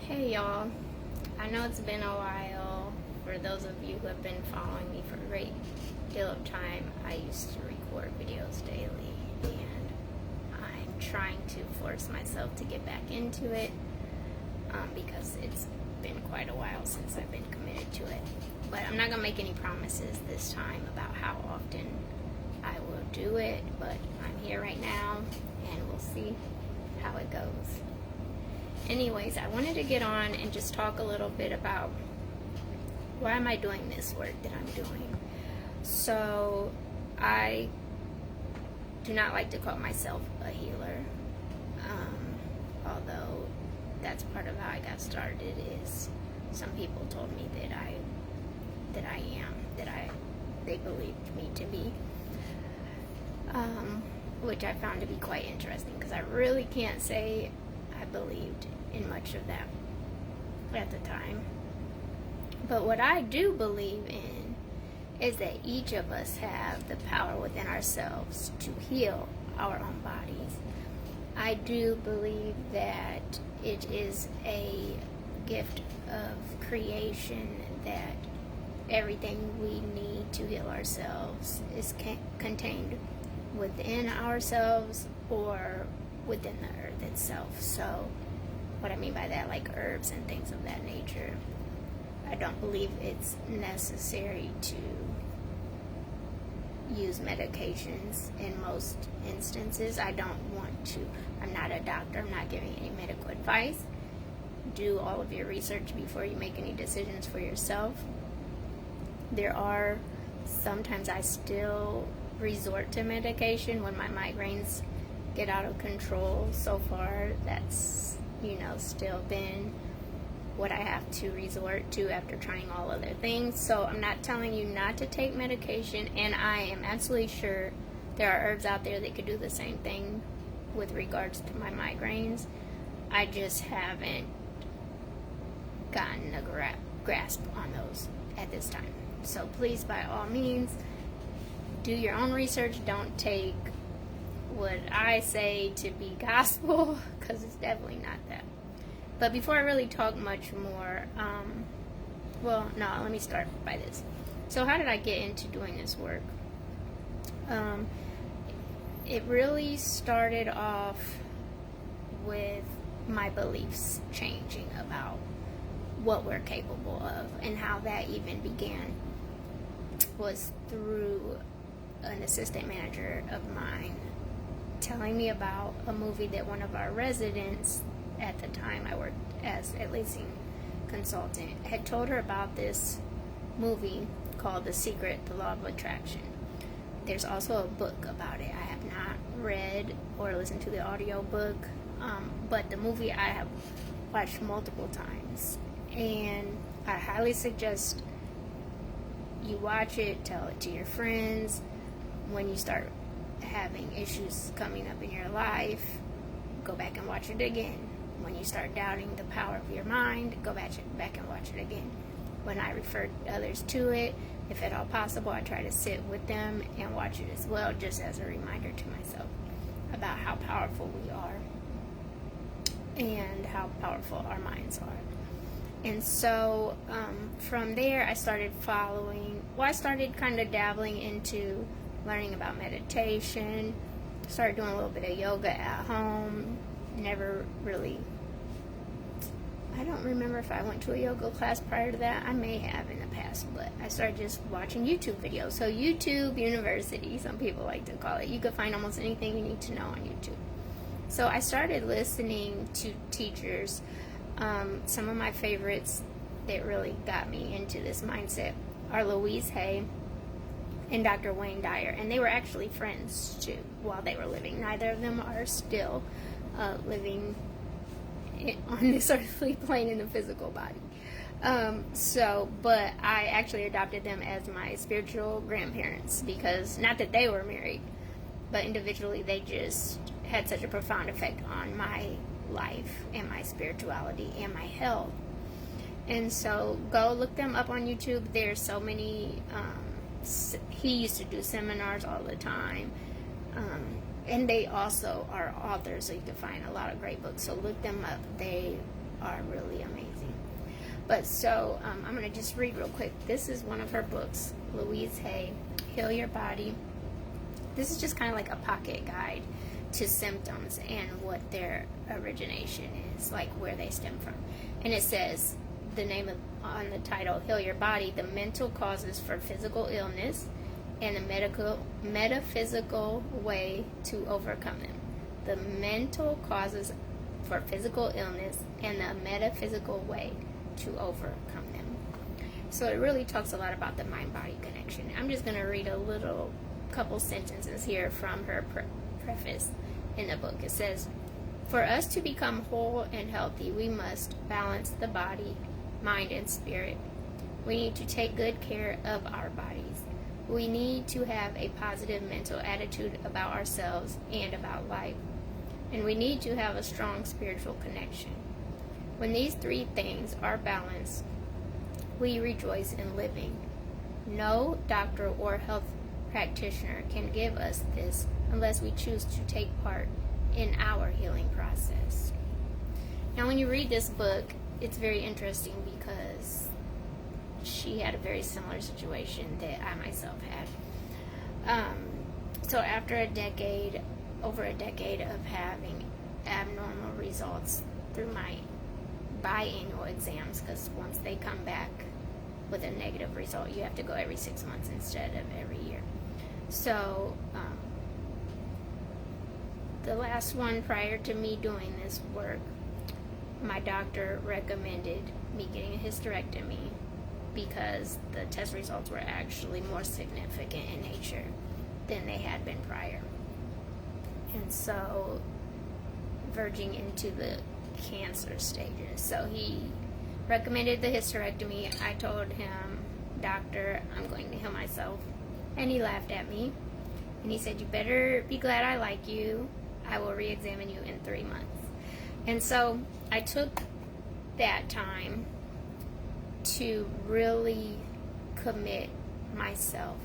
Hey y'all, I know it's been a while. For those of you who have been following me for a great deal of time, I used to record videos daily, and I'm trying to force myself to get back into it because it's been quite a while since I've been committed to it. But I'm not going to make any promises this time about how often I will do it, but I'm here right now, and we'll see how it goes. Anyways, I wanted to get on and just talk a little bit about why am I doing this work that I'm doing. So I do not like to call myself a healer, although that's part of how I got started. Is some people told me that they believed me to be, which I found to be quite interesting because I really can't say I believed in much of that at the time. But what I do believe in is that each of us have the power within ourselves to heal our own bodies. I do believe that it is a gift of creation that everything we need to heal ourselves is contained within ourselves or within the earth itself. So what I mean by that, like herbs and things of that nature, I don't believe it's necessary to use medications in most instances. I don't want to. I'm not a doctor. I'm not giving any medical advice. Do all of your research before you make any decisions for yourself. There are sometimes I still resort to medication when my migraines get out of control. So far, that's still been what I have to resort to after trying all other things. So I'm not telling you not to take medication, and I am absolutely sure there are herbs out there that could do the same thing with regards to my migraines. I just haven't gotten a grasp on those at this time. So please, by all means, do your own research. Don't take what I say to be gospel, because it's definitely not that. But before I really talk much more, let me start by this. So how did I get into doing this work? It really started off with my beliefs changing about what we're capable of, and how that even began was through an assistant manager of mine telling me about a movie that one of our residents, at the time I worked as a leasing consultant, had told her about this movie called The Secret, The Law of Attraction. There's also a book about it. I have not read or listened to the audio book, but the movie I have watched multiple times, and I highly suggest you watch it, tell it to your friends. When you start having issues coming up in your life, go back and watch it again. When you start doubting the power of your mind, go back and watch it again. When I refer others to it, if at all possible, I try to sit with them and watch it as well, just as a reminder to myself about how powerful we are and how powerful our minds are. And so from there, I started kind of dabbling into learning about meditation, started doing a little bit of yoga at home. Never really, I don't remember if I went to a yoga class prior to that. I may have in the past, but I started just watching YouTube videos. So YouTube University, some people like to call it. You could find almost anything you need to know on YouTube. So I started listening to teachers. Some of my favorites that really got me into this mindset are Louise Hay and Dr. Wayne Dyer, and they were actually friends too while they were living. Neither of them are still living on this earthly plane in the physical body. But I actually adopted them as my spiritual grandparents, because not that they were married, but individually they just had such a profound effect on my life and my spirituality and my health. And so go look them up on YouTube. There's so many. He used to do seminars all the time, and they also are authors, so you can find a lot of great books. So look them up. They are really amazing. But so I'm going to just read real quick. This is one of her books, Louise Hay, Heal Your Body. This is just kind of like a pocket guide to symptoms and what their origination is, like where they stem from. And it says, the name on the title, Heal Your Body, the mental causes for physical illness and the metaphysical way to overcome them. The mental causes for physical illness and the metaphysical way to overcome them. So it really talks a lot about the mind-body connection. I'm just going to read a couple sentences here from her preface in the book. It says, for us to become whole and healthy, we must balance the body, mind, and spirit. We need to take good care of our bodies. We need to have a positive mental attitude about ourselves and about life. And we need to have a strong spiritual connection. When these three things are balanced, we rejoice in living. No doctor or health practitioner can give us this unless we choose to take part in our healing process. Now, when you read this book, it's very interesting because she had a very similar situation that I myself had. So after over a decade of having abnormal results through my biannual exams, because once they come back with a negative result, you have to go every 6 months instead of every year. So the last one prior to me doing this work, my doctor recommended me getting a hysterectomy because the test results were actually more significant in nature than they had been prior. And so, verging into the cancer stages. So he recommended the hysterectomy. I told him, doctor, I'm going to heal myself. And he laughed at me. And he said, you better be glad I like you. I will re-examine you in 3 months. And so I took that time to really commit myself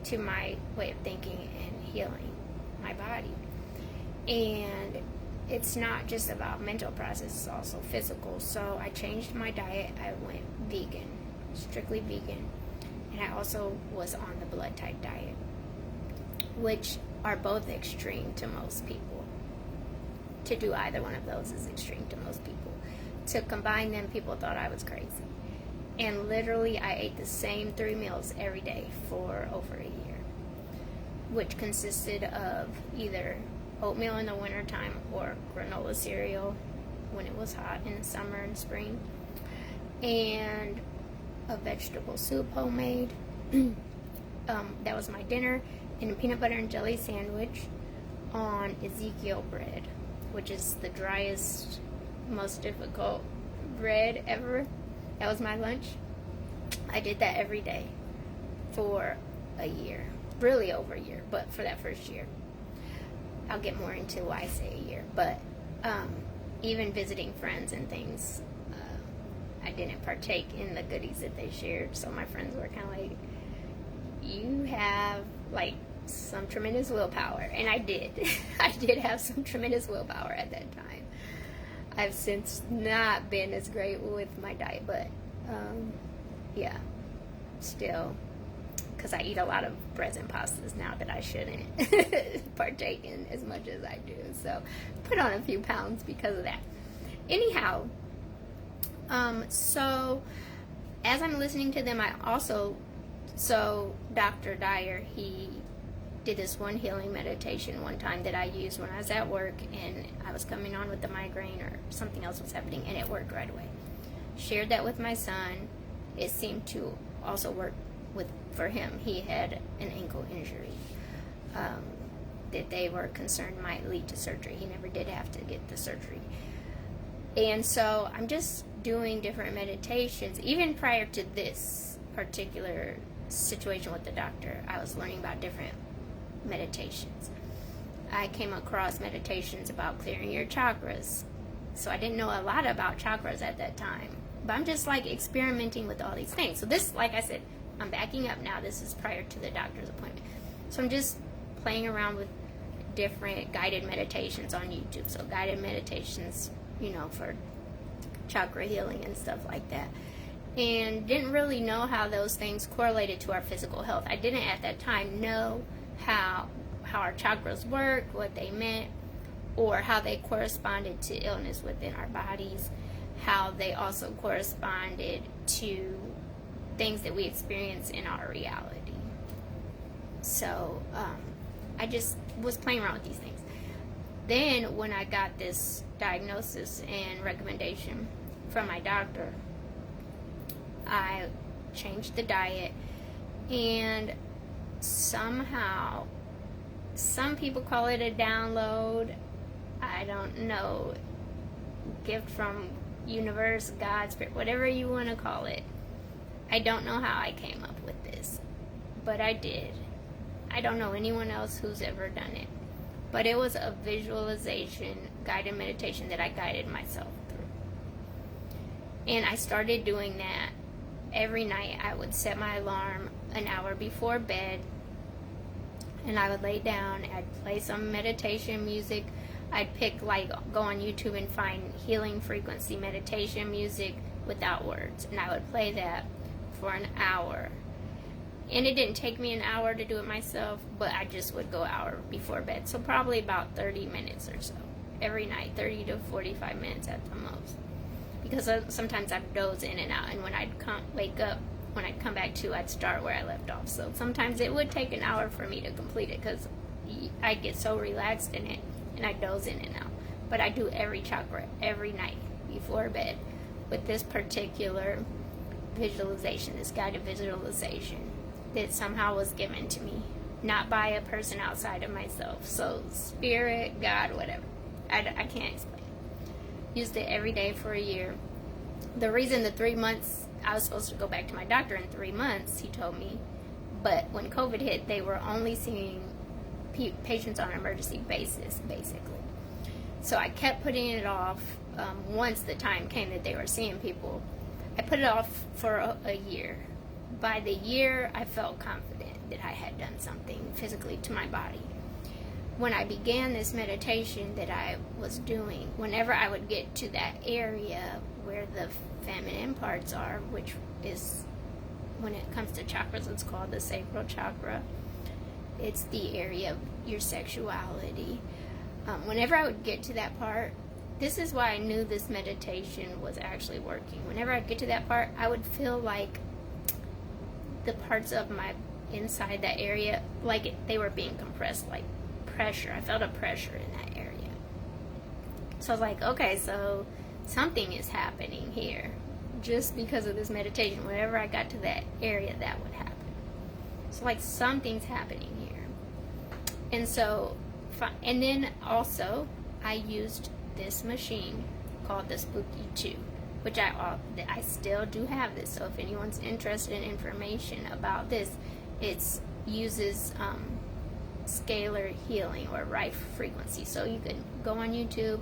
to my way of thinking and healing my body. And it's not just about mental process, it's also physical. So I changed my diet. I went vegan, strictly vegan. And I also was on the blood type diet, which are both extreme to most people. To do either one of those is extreme to most people. To combine them, people thought I was crazy. And literally, I ate the same 3 meals every day for over a year, which consisted of either oatmeal in the wintertime or granola cereal when it was hot in the summer and spring, and a vegetable soup homemade. That was my dinner, and a peanut butter and jelly sandwich on Ezekiel bread, which is the driest, most difficult bread ever. That was my lunch. I did that every day for a year, really over a year, but for that first year. I'll get more into why I say a year, but even visiting friends and things, I didn't partake in the goodies that they shared, so my friends were kind of like, you have like some tremendous willpower, and I did. I did have some tremendous willpower at that time. I've since not been as great with my diet, but yeah, still, because I eat a lot of breads and pastas now that I shouldn't partake in as much as I do. So put on a few pounds because of that. Anyhow, so as I'm listening to them, so Dr. Dyer, he did this one healing meditation one time that I used when I was at work and I was coming on with the migraine or something else was happening, and it worked right away. Shared that with my son. It seemed to also work for him. He had an ankle injury that they were concerned might lead to surgery. He never did have to get the surgery. And so I'm just doing different meditations. Even prior to this particular situation with the doctor, I was learning about different meditations. I came across meditations about clearing your chakras. So I didn't know a lot about chakras at that time. But I'm just like experimenting with all these things. So this, like I said, I'm backing up now. This is prior to the doctor's appointment. So I'm just playing around with different guided meditations on YouTube. So guided meditations, for chakra healing and stuff like that, and didn't really know how those things correlated to our physical health. I didn't at that time know how our chakras worked, what they meant, or how they corresponded to illness within our bodies, how they also corresponded to things that we experience in our reality. So I just was playing around with these things. Then when I got this diagnosis and recommendation from my doctor, I changed the diet, and somehow, some people call it a download, I don't know, gift from universe, God, spirit, whatever you want to call it. I don't know how I came up with this, but I did. I don't know anyone else who's ever done it, but it was a visualization guided meditation that I guided myself through. And I started doing that every night. I would set my alarm an hour before bed, and I would lay down, I'd play some meditation music. I'd pick, like, go on YouTube and find healing frequency meditation music without words, and I would play that for an hour. And it didn't take me an hour to do it myself, but I just would go an hour before bed. So probably about 30 minutes or so every night, 30 to 45 minutes at the most. Because sometimes I'd doze in and out, and when I'd wake up, when I'd come back to, I'd start where I left off. So sometimes it would take an hour for me to complete it because I get so relaxed in it and I doze in and out. But I do every chakra every night before bed with this particular visualization, this guided visualization that somehow was given to me, not by a person outside of myself. So spirit, God, whatever. I can't explain. Used it every day for a year. The reason the 3 months, I was supposed to go back to my doctor in 3 months, he told me, but when COVID hit, they were only seeing patients on an emergency basis, basically. So I kept putting it off. Once the time came that they were seeing people, I put it off for a year. By the year, I felt confident that I had done something physically to my body. When I began this meditation that I was doing, whenever I would get to that area where the feminine parts are, which is, when it comes to chakras, it's called the sacral chakra. It's the area of your sexuality. Whenever I would get to that part, this is why I knew this meditation was actually working. Whenever I'd get to that part, I would feel like the parts of my inside that area, like they were being compressed, like pressure. I felt a pressure in that area. So I was like, okay, so something is happening here. Just because of this meditation, whenever I got to that area, that would happen. So like something's happening here. And so, and then also I used this machine called the Spooky 2, which I still do have this. So if anyone's interested in information about this, it uses scalar healing or Rife frequency. So you can go on YouTube,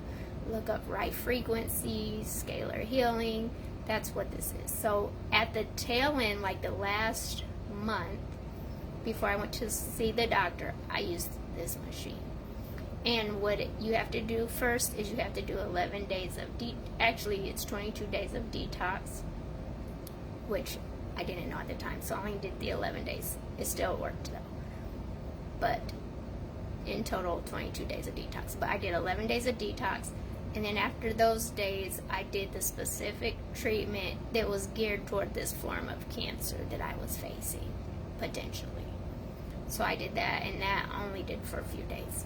look up Rife frequency, scalar healing. That's what this is. So at the tail end, like the last month before I went to see the doctor, I used this machine. And what you have to do first is you have to do 11 days of actually it's 22 days of detox, which I didn't know at the time, so I only did the 11 days. It still worked though. But in total, 22 days of detox. But I did 11 days of detox, and then after those days, I did the specific treatment that was geared toward this form of cancer that I was facing, potentially. So I did that, and that only did for a few days.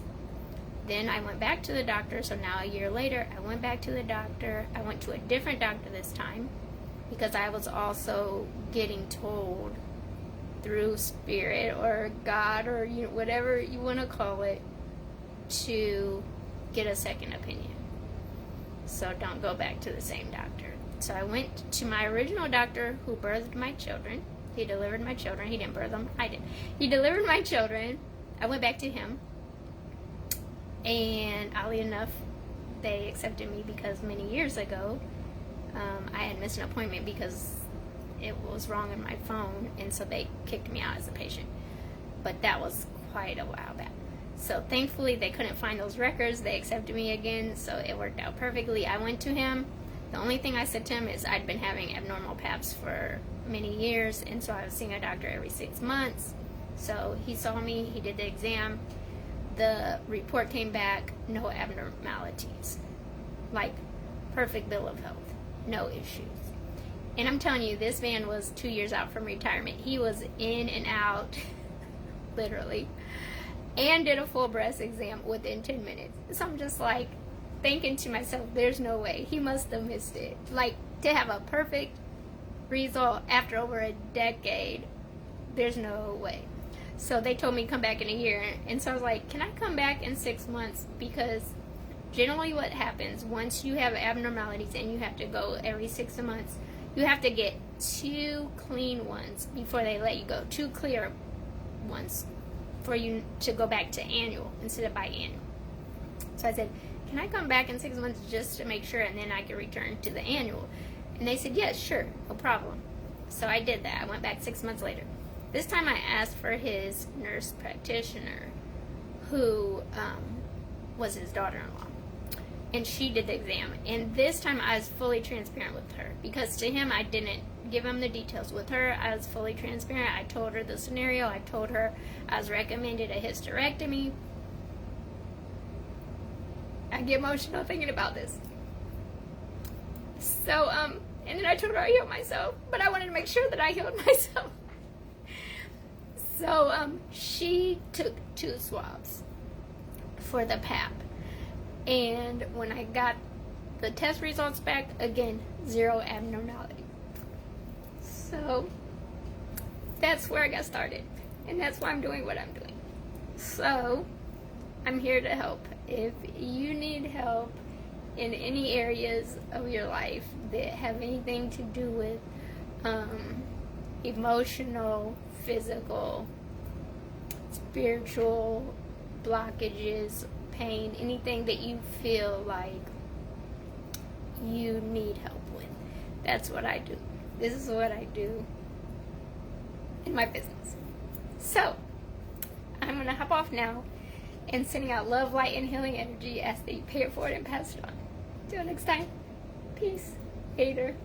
Then I went back to the doctor, so now a year later, I went back to the doctor. I went to a different doctor this time, because I was also getting told through spirit or God or whatever you want to call it, to get a second opinion. So don't go back to the same doctor. So I went to my original doctor who birthed my children. He delivered my children. He didn't birth them. I did. He delivered my children. I went back to him. And oddly enough, they accepted me because many years ago, I had missed an appointment because it was wrong in my phone, and so they kicked me out as a patient. But that was quite a while back. So thankfully they couldn't find those records. They accepted me again, so it worked out perfectly. I went to him. The only thing I said to him is I'd been having abnormal paps for many years, and so I was seeing a doctor every 6 months. So he saw me, he did the exam, the report came back, no abnormalities. Like, perfect bill of health, no issues. And I'm telling you, this man was 2 years out from retirement. He was in and out, literally, and did a full breast exam within 10 minutes. So I'm just like thinking to myself, there's no way. He must have missed it. Like, to have a perfect result after over a decade, there's no way. So they told me come back in a year. And so I was like, can I come back in 6 months? Because generally what happens once you have abnormalities and you have to go every 6 months, you have to get 2 clean ones before they let you go. 2 clear ones for you to go back to annual instead of biannual. So I said, can I come back in 6 months just to make sure, and then I can return to the annual? And they said, yes, sure, no problem. So I did that. I went back 6 months later. This time I asked for his nurse practitioner, who was his daughter-in-law. And she did the exam. And this time I was fully transparent with her. Because to him, I didn't give him the details. With her, I was fully transparent. I told her the scenario. I told her I was recommended a hysterectomy. I get emotional thinking about this. So, and then I told her I healed myself. But I wanted to make sure that I healed myself. So, she took 2 swabs for the Pap. And when I got the test results back, again, 0 abnormality. So that's where I got started. And that's why I'm doing what I'm doing. So I'm here to help. If you need help in any areas of your life that have anything to do with emotional, physical, spiritual blockages, pain, anything that you feel like you need help with, that's what I do. This is what I do in my business. So I'm gonna hop off now and sending out love, light, and healing energy as they pay it forward and pass it on. Till next time, peace, hater.